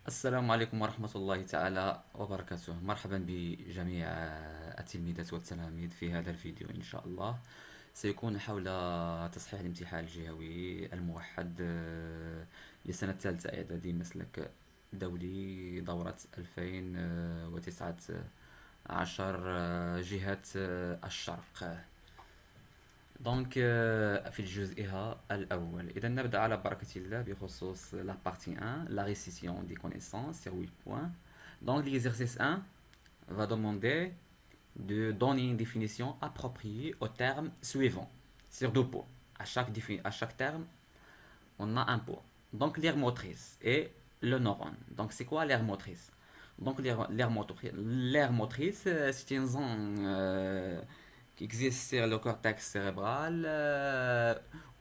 السلام عليكم ورحمة الله تعالى وبركاته. مرحبا بجميع التلميذات والتلاميذ في هذا الفيديو. إن شاء الله سيكون حول تصحيح الامتحان الجهوي الموحد لسنة الثالثة إعدادي مسلك دولي دورة 2019 جهة الشرق. دونك في الجزئها الأول إذا نبدأ على بركة الله بخصوص la partie 1 la récision des connaissances sur 8 points. Donc l'exercice 1 va demander de donner une définition appropriée au terme suivant sur deux points. À chaque terme, on a un point. Donc l'aire motrice et le neurone. Donc c'est quoi l'aire motrice? Donc l'aire motrice, c'est une zone qui existe sur le cortex cérébral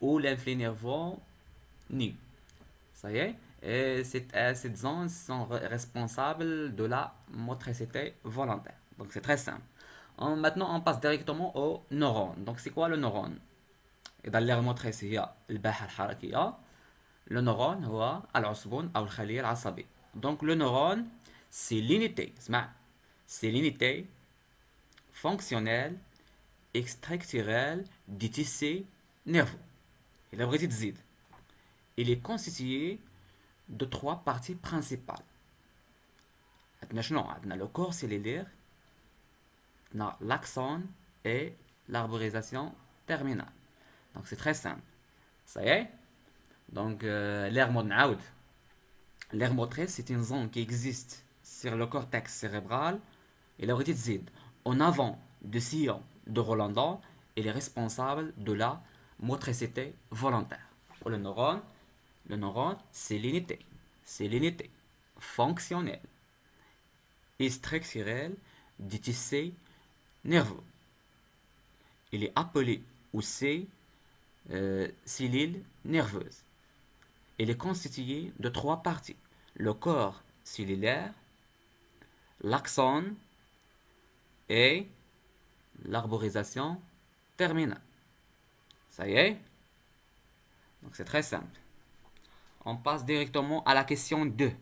où l'influx nerveux nie. Ça y est. Et cette zone sont responsables de la motricité volontaire. Donc c'est très simple. Maintenant, on passe directement au neurone. Donc c'est quoi le neurone? إذا اللي موتريس هي الباحة الحركية. Le neurone هو العصبون أو الخلية العصبية. Donc le neurone c'est l'unité. اسمع. C'est l'unité fonctionnelle extracorporelle du tissu nerveux. إذا بغيتي تزيد. Il est constitué de trois parties principales. عندنا شنو؟ عندنا le corps cellulaire, عندنا l'axone et l'arborisation terminale. Donc c'est très simple. Ça y est. Donc l'aire motrice c'est une zone qui existe sur le cortex cérébral et la zid en avant du sillon de Rolandon. Il est responsable de la motricité volontaire. Le neurone c'est l'unité fonctionnelle et structurelle du tissu nerveux. Il est appelé aussi cellule nerveuse. Il est constitué de trois parties. Le corps cellulaire, l'axone et l'arborisation terminale. Ça y est? Donc c'est très simple. On passe directement à la question 2.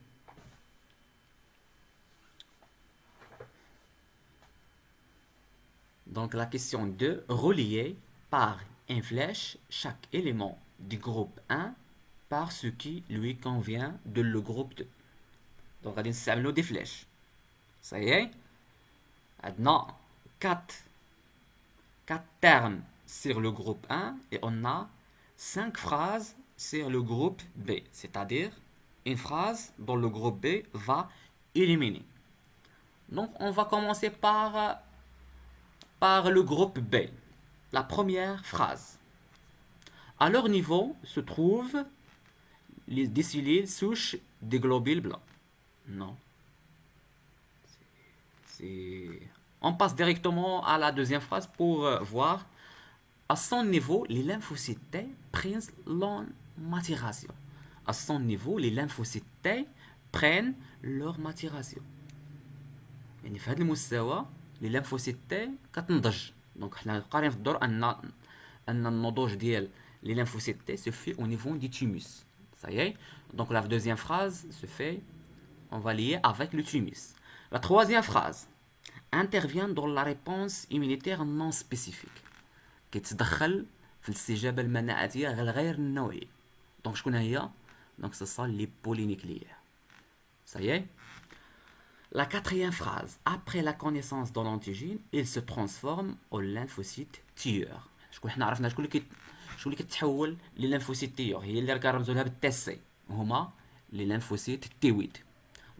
Donc la question 2, relier par une flèche chaque élément du groupe 1 par ce qui lui convient de le groupe 2. Donc on va des flèches. Ça y est? On a 4 termes sur le groupe 1 et on a 5 phrases sur le groupe B. C'est-à-dire, une phrase dont le groupe B va éliminer. Donc, on va commencer par le groupe B. La première phrase. À leur niveau se trouvent des cellules souches des globules blancs. Non. On passe directement à la deuxième phrase pour voir. À son niveau, les lymphocytes T prennent leur maturation. À son niveau, les lymphocytes T prennent leur maturation. يعني في هذا المستوى les lymphocytes T كتنضج. دونك حنا قارين في الدور ان النضوج ديال les lymphocytes T se fait au niveau du thymus. Ça y est. Donc la deuxième phrase se fait, on va lier avec le thymus. La troisième phrase intervient dans la réponse immunitaire non spécifique. كيتدخل في الاستجابه المناعيه غير النوعيه. دونك شكون هي؟ دونك سو سون لي بولينيكليير. Ça y est. La quatrième phrase, après la connaissance de l'antigène, il se transforme en lymphocyte tueur. شكون حنا عرفنا شكون اللي كتحول للليمفوسيت تيور؟ هي اللي كنرمزوا لها بالتي سي، هما لي ليمفوسيت تيويد.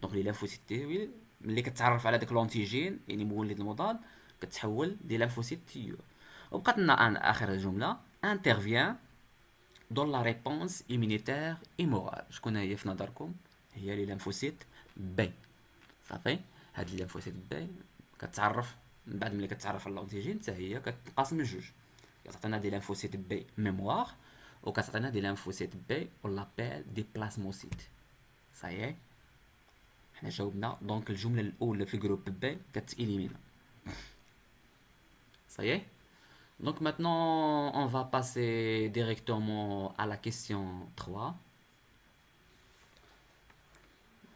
دونك لي ليمفوسيت تيويد ملي كتعرف على داك لونتيجين يعني مولد المضاد كتحول دي ليمفوسيت تيور. وبقات لنا اخر الجمله intervient dans la réponse immunitaire immorale. شكون هي في نظركم؟ هي لي ليمفوسيت بي. صافي. هاد الليمفوسيت بي كتعرف من بعد ملي كتعرف على الانتيجين حتى هي كتنقسم لجوج. كتعطينا دي ليمفوسيت بي ميموار وكتعطينا دي ليمفوسيت بي اون لابيل دي بلازموسيت. صايي حنا جاوبنا. دونك الجمله الاولى في جروب بي كتإليمينا. صايي. Donc maintenant, on va passer directement à la question 3.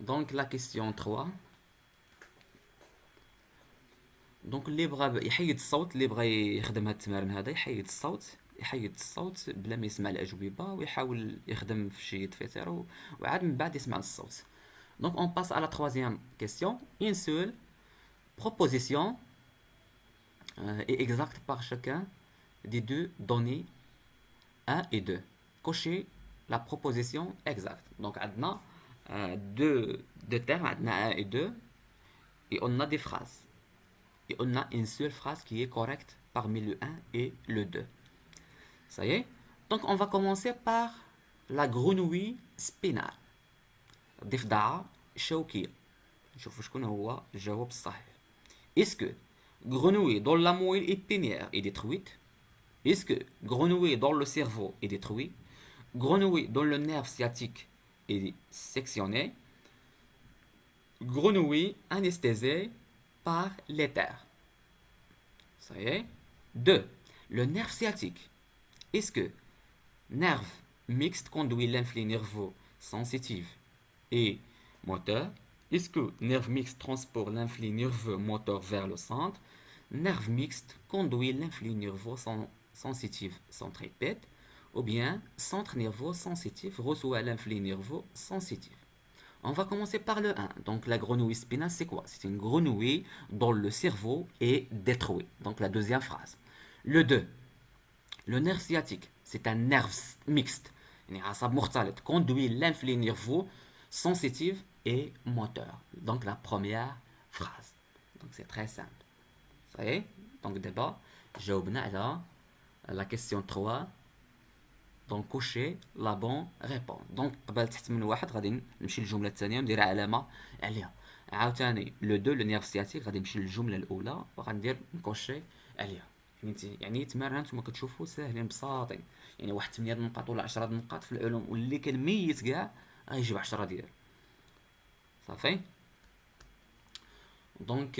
Donc la question 3. دونك اللي بغى يحيد الصوت، اللي بغى يخدم هاد التمارين هذا يحيد الصوت بلا ما يسمع الاجوبه، ويحاول يخدم في شي فيتر وعاد من بعد يسمع الصوت. Donc on passe à la troisième question. Une seule proposition est exacte par chacun des deux données 1 et 2. Cochez la proposition exacte. Donc عندنا deux termes, عندنا 1 et 2, et on a des phrases. Et on a une seule phrase qui est correcte parmi le 1 et le 2. Ça y est. Donc on va commencer par la grenouille spinale. ضفدعة شوكية. نشوفوا شكون هو الجواب الصحيح. Est-ce que grenouille dans la moelle épinière est détruite? Est-ce que grenouille dans le cerveau est détruit? Grenouille dans le nerf sciatique est sectionné? Grenouille anesthésiée par l'éther. Ça y est. 2. Le nerf sciatique. Est-ce que nerf mixte conduit l'influx nerveux sensitif et moteur? Est-ce que nerf mixte transporte l'influx nerveux moteur vers le centre? Nerf mixte conduit l'influx nerveux sensitif centripète, ou bien centre nerveux sensitif reçoit l'influx nerveux sensitif. On va commencer par le 1. Donc la grenouille spinale, c'est quoi? C'est une grenouille dont le cerveau est détruit. Donc la deuxième phrase. Le 2. Le nerf sciatique, c'est un nerf mixte. Conduit l'influx nerveux sensitif et moteur. Donc la première phrase. Donc c'est très simple. Ça y est. Donc d'abord, جاوبنا على la question 3. دونك كوشي لا بون ريبون. دونك قبل تحت من واحد غادي نمشي للجمله الثانيه وندير علامه عليها. عاوتاني لو دو لو نيرف سياتيك غادي نمشي للجمله الاولى وغندير نكوشي عليها. فهمتي؟ يعني تمارين نتوما كتشوفوا ساهلين بساطين، يعني واحد 8 نقاط ولا 10 نقاط في العلوم، واللي كان ميت كاع غيجيب 10 ديال. صافي. دونك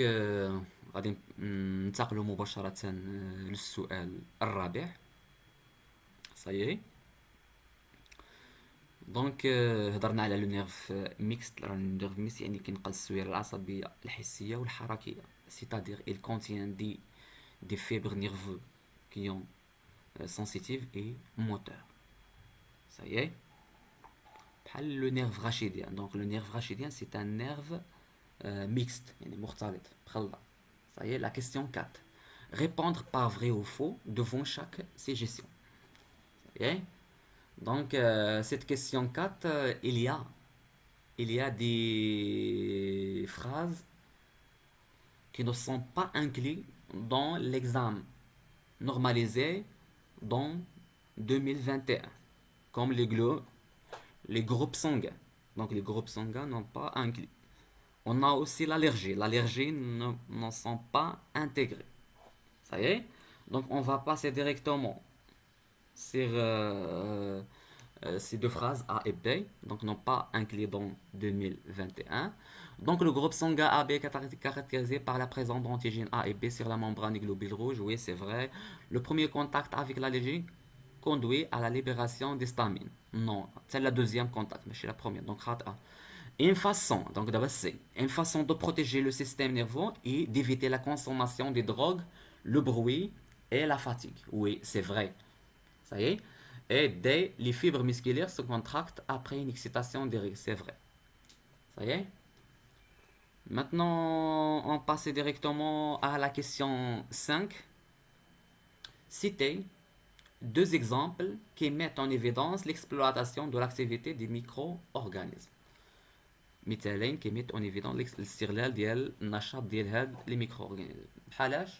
غادي ننتقلوا مباشره للسؤال الرابع. صايي. دونك هضرنا على لو نيرف ميكست. لو نيرف ميكست يعني كينقل السويره العصبيه الحسيه والحركيه، c'est-à-dire il contient des fibres nerveuses qui ont sensitives et moteurs. Ça y est. بحال le nerf rachidien. Donc le nerf rachidien c'est un nerf mixte يعني مختلط مخلط. Ça y est. La question 4. Répondre par vrai ou faux devant chaque suggestion. Ça y est. Donc, cette question 4, il y a des phrases qui ne sont pas incluses dans l'examen normalisé dans 2021, comme les groupes sanguins. Donc, les groupes sanguins n'ont pas inclus. On a aussi l'allergie. L'allergie ne sont pas intégrés. Ça y est. Donc, on va passer directement sur ces deux phrases A et B, donc non pas inclus dans 2021. Donc le groupe sanguin AB est caractérisé par la présence d'antigènes A et B sur la membrane des globules rouges. Oui, c'est vrai. Le premier contact avec l'allergie conduit à la libération d'histamine. Non, c'est la deuxième contact, mais c'est la première. Donc rate A. Une façon, donc d'abord c'est une façon de protéger le système nerveux et d'éviter la consommation des drogues, le bruit et la fatigue. Oui, c'est vrai. Ça y est. Et D, les fibres musculaires se contractent après une excitation des risques. C'est vrai. Ça y est. Maintenant, on passe directement à la question 5. Citez deux exemples qui mettent en évidence l'exploitation de l'activité des micro-organismes. مثالين qui mettent en évidence الاستغلال ديال النشاط ديال هاد les micro-organismes. بحالاش؟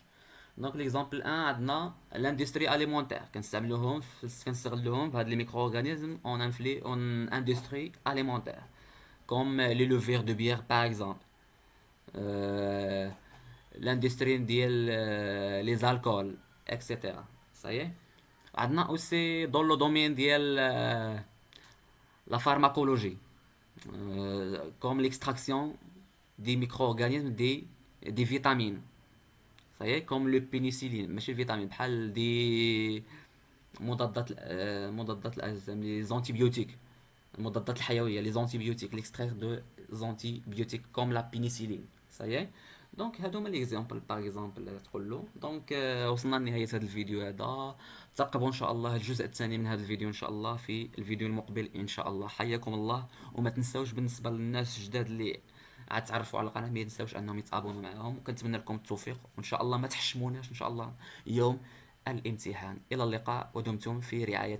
دونك ليكزامبل 1 عندنا لاندستري اليمونتير كنستعملوهم كنستغلوهم في هاد لي ميكرو اورغانيزم اون اندستري اليمونتير كوم لي لوفير دو بيير باغ اكزومبل لاندستري ديال لي زالكول اكسيتيرا. صايي. عندنا اوسي دون لو دومين ديال لا فارماكولوجي كوم ليكستراكسيون دي ميكرو اورغانيزم دي فيتامين. Ça y est, comme le pénicilline, ماشي الفيتامين بحال دي مضادات الأجسام، les antibiotiques المضادات الحيوية، les antibiotiques l'extrait de زونتي بيوتيك كوم لا بينيسيلين. صايي. دونك هادو هما ليكزامبل باغ اكزومبل تقول له. دونك وصلنا لنهايه هذا الفيديو هذا. ترقبوا ان شاء الله الجزء الثاني من هذا الفيديو ان شاء الله في الفيديو المقبل ان شاء الله. حياكم الله. وما تنساوش بالنسبه للناس الجداد اللي عاد تعرفوا على القناه، ما ينساوش انهم يتابعوا معاهم، وكنتمنى لكم التوفيق، وان شاء الله ما تحشموناش ان شاء الله يوم الامتحان. الى اللقاء ودمتم في رعايه